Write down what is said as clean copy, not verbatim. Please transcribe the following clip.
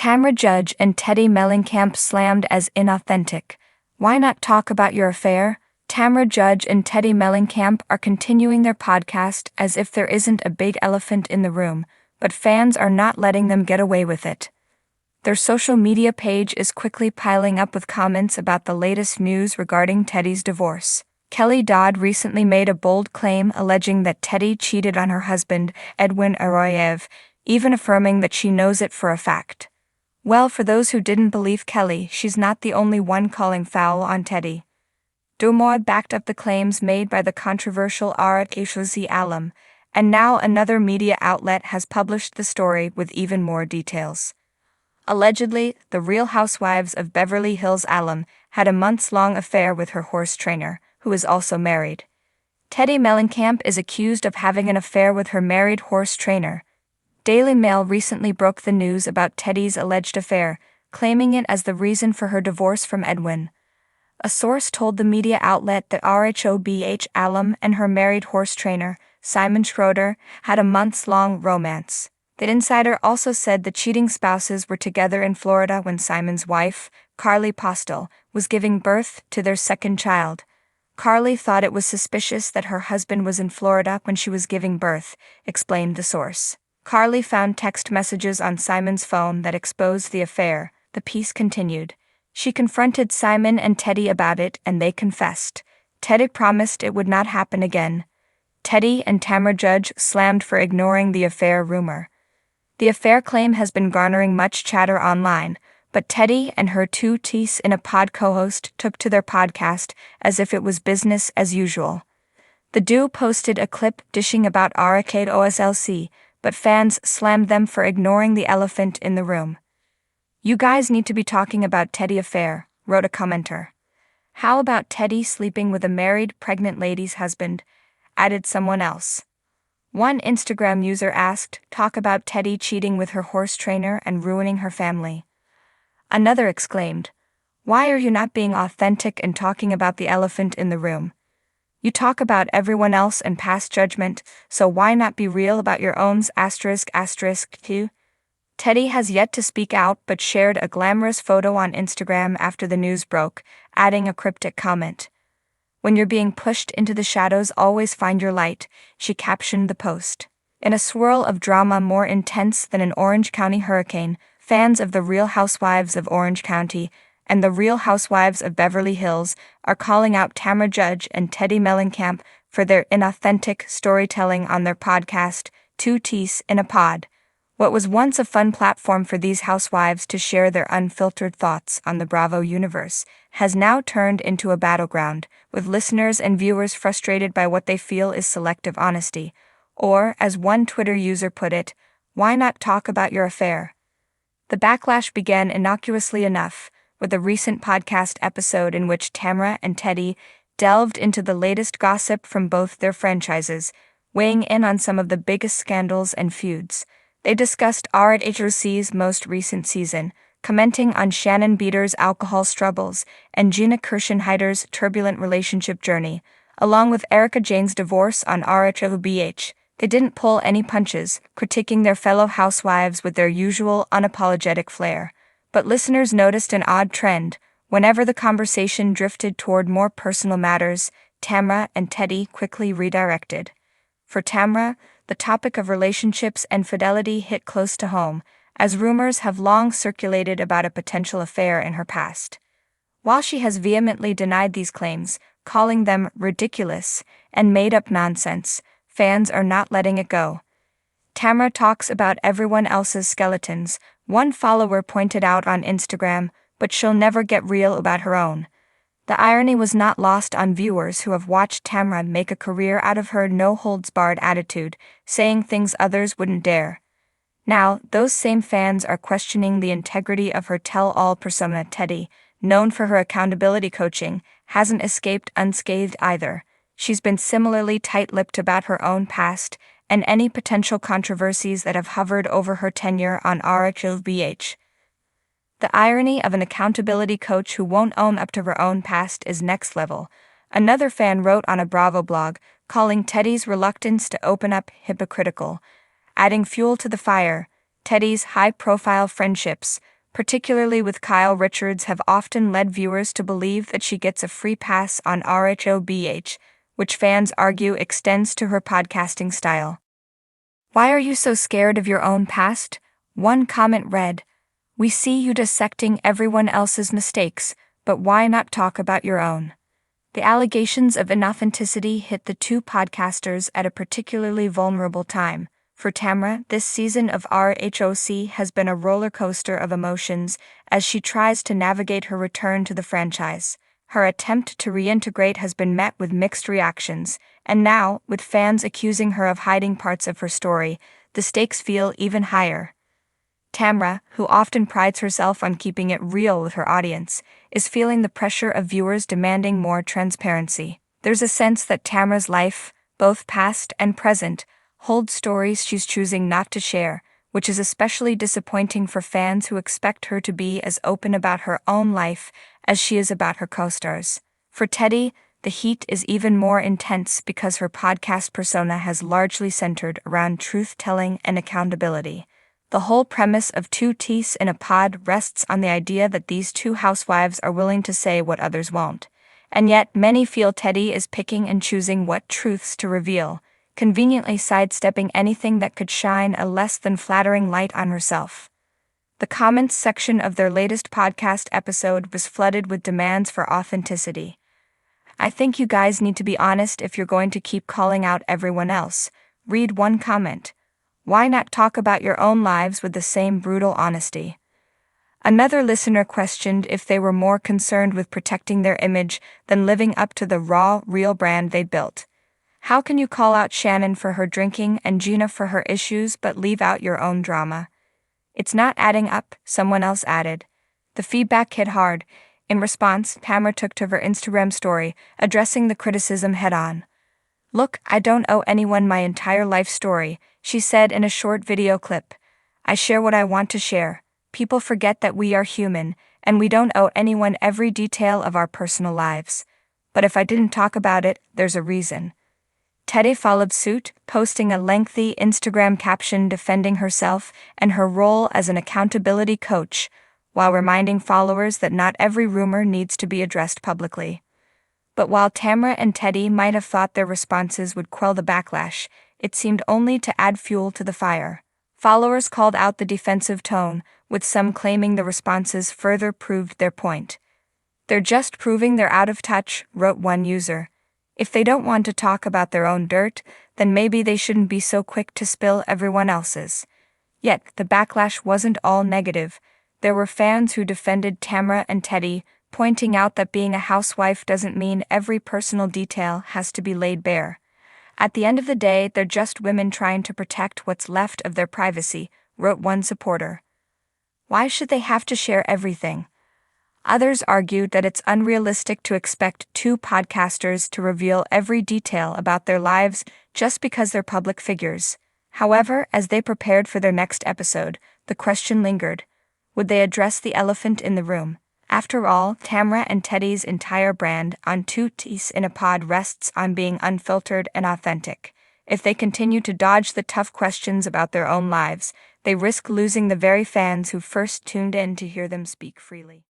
Tamra Judge and Teddi Mellencamp slammed as inauthentic. Why not talk about your affair? Tamra Judge and Teddi Mellencamp are continuing their podcast as if there isn't a big elephant in the room, but fans are not letting them get away with it. Their social media page is quickly piling up with comments about the latest news regarding Teddi's divorce. Kelly Dodd recently made a bold claim alleging that Teddi cheated on her husband, Edwin Arroyev, even affirming that she knows it for a fact. Well, for those who didn't believe Kelly, she's not the only one calling foul on Teddi. Dumod backed up the claims made by the controversial Inauthenticity alum, and now another media outlet has published the story with even more details. Allegedly, the Real Housewives of Beverly Hills alum had a months-long affair with her horse trainer, who is also married. Teddi Mellencamp is accused of having an affair with her married horse trainer. Daily Mail recently broke the news about Teddi's alleged affair, claiming it as the reason for her divorce from Edwin. A source told the media outlet that RHOBH alum and her married horse trainer, Simon Schroeder, had a months-long romance. The insider also said the cheating spouses were together in Florida when Simon's wife, Carly Postel, was giving birth to their second child. Carly thought it was suspicious that her husband was in Florida when she was giving birth, explained the source. Carly found text messages on Simon's phone that exposed the affair, the piece continued. She confronted Simon and Teddi about it and they confessed. Teddi promised it would not happen again. Teddi and Tamra Judge slammed for ignoring the affair rumor. The affair claim has been garnering much chatter online, but Teddi and her two T's in a pod co-host took to their podcast as if it was business as usual. The duo posted a clip dishing about Arcade OSLC, but fans slammed them for ignoring the elephant in the room. "You guys need to be talking about Teddi affair," wrote a commenter. "How about Teddi sleeping with a married, pregnant lady's husband?" added someone else. One Instagram user asked, "Talk about Teddi cheating with her horse trainer and ruining her family." Another exclaimed, "Why are you not being authentic and talking about the elephant in the room? You talk about everyone else and pass judgment, so why not be real about your own too?" Teddi has yet to speak out but shared a glamorous photo on Instagram after the news broke, adding a cryptic comment. "When you're being pushed into the shadows, always find your light," she captioned the post. In a swirl of drama more intense than an Orange County hurricane, fans of the Real Housewives of Orange County and the Real Housewives of Beverly Hills are calling out Tamra Judge and Teddi Mellencamp for their inauthentic storytelling on their podcast, Two T's in a Pod. What was once a fun platform for these housewives to share their unfiltered thoughts on the Bravo universe has now turned into a battleground, with listeners and viewers frustrated by what they feel is selective honesty. Or, as one Twitter user put it, "Why not talk about your affair?" The backlash began innocuously enough, with a recent podcast episode in which Tamra and Teddi delved into the latest gossip from both their franchises, weighing in on some of the biggest scandals and feuds. They discussed RHOC's most recent season, commenting on Shannon Beater's alcohol struggles and Gina Kirschenheiter's turbulent relationship journey, along with Erica Jane's divorce on RHOBH. They didn't pull any punches, critiquing their fellow housewives with their usual unapologetic flair. But listeners noticed an odd trend. Whenever the conversation drifted toward more personal matters, Tamra and Teddi quickly redirected. For Tamra, the topic of relationships and fidelity hit close to home, as rumors have long circulated about a potential affair in her past. While she has vehemently denied these claims, calling them ridiculous and made-up nonsense, fans are not letting it go. Tamra talks about everyone else's skeletons, one follower pointed out on Instagram, but she'll never get real about her own. The irony was not lost on viewers who have watched Tamra make a career out of her no-holds-barred attitude, saying things others wouldn't dare. Now, those same fans are questioning the integrity of her tell-all persona. Teddi, known for her accountability coaching, hasn't escaped unscathed either. She's been similarly tight-lipped about her own past and any potential controversies that have hovered over her tenure on RHOBH. The irony of an accountability coach who won't own up to her own past is next level. Another fan wrote on a Bravo blog, calling Teddi's reluctance to open up hypocritical. Adding fuel to the fire, Teddi's high-profile friendships, particularly with Kyle Richards, have often led viewers to believe that she gets a free pass on RHOBH, which fans argue extends to her podcasting style. Why are you so scared of your own past? One comment read, "We see you dissecting everyone else's mistakes, but why not talk about your own?" The allegations of inauthenticity hit the two podcasters at a particularly vulnerable time. For Tamra, this season of RHOC has been a roller coaster of emotions as she tries to navigate her return to the franchise. Her attempt to reintegrate has been met with mixed reactions, and now, with fans accusing her of hiding parts of her story, the stakes feel even higher. Tamra, who often prides herself on keeping it real with her audience, is feeling the pressure of viewers demanding more transparency. There's a sense that Tamra's life, both past and present, holds stories she's choosing not to share, which is especially disappointing for fans who expect her to be as open about her own life as she is about her co-stars. For Teddi, the heat is even more intense because her podcast persona has largely centered around truth-telling and accountability. The whole premise of Two Teas in a Pod rests on the idea that these two housewives are willing to say what others won't. And yet, many feel Teddi is picking and choosing what truths to reveal, conveniently sidestepping anything that could shine a less than flattering light on herself. The comments section of their latest podcast episode was flooded with demands for authenticity. "I think you guys need to be honest if you're going to keep calling out everyone else," read one comment. "Why not talk about your own lives with the same brutal honesty?" Another listener questioned if they were more concerned with protecting their image than living up to the raw, real brand they built. "How can you call out Shannon for her drinking and Gina for her issues but leave out your own drama? It's not adding up," someone else added. The feedback hit hard. In response, Tamra took to her Instagram story, addressing the criticism head-on. "Look, I don't owe anyone my entire life story," she said in a short video clip. "I share what I want to share. People forget that we are human, and we don't owe anyone every detail of our personal lives. But if I didn't talk about it, there's a reason." Teddi followed suit, posting a lengthy Instagram caption defending herself and her role as an accountability coach, while reminding followers that not every rumor needs to be addressed publicly. But while Tamra and Teddi might have thought their responses would quell the backlash, it seemed only to add fuel to the fire. Followers called out the defensive tone, with some claiming the responses further proved their point. "They're just proving they're out of touch," wrote one user. "If they don't want to talk about their own dirt, then maybe they shouldn't be so quick to spill everyone else's." Yet, the backlash wasn't all negative. There were fans who defended Tamra and Teddi, pointing out that being a housewife doesn't mean every personal detail has to be laid bare. "At the end of the day, they're just women trying to protect what's left of their privacy," wrote one supporter. "Why should they have to share everything?" Others argued that it's unrealistic to expect two podcasters to reveal every detail about their lives just because they're public figures. However, as they prepared for their next episode, the question lingered. Would they address the elephant in the room? After all, Tamra and Teddi's entire brand on Two Teas in a Pod rests on being unfiltered and authentic. If they continue to dodge the tough questions about their own lives, they risk losing the very fans who first tuned in to hear them speak freely.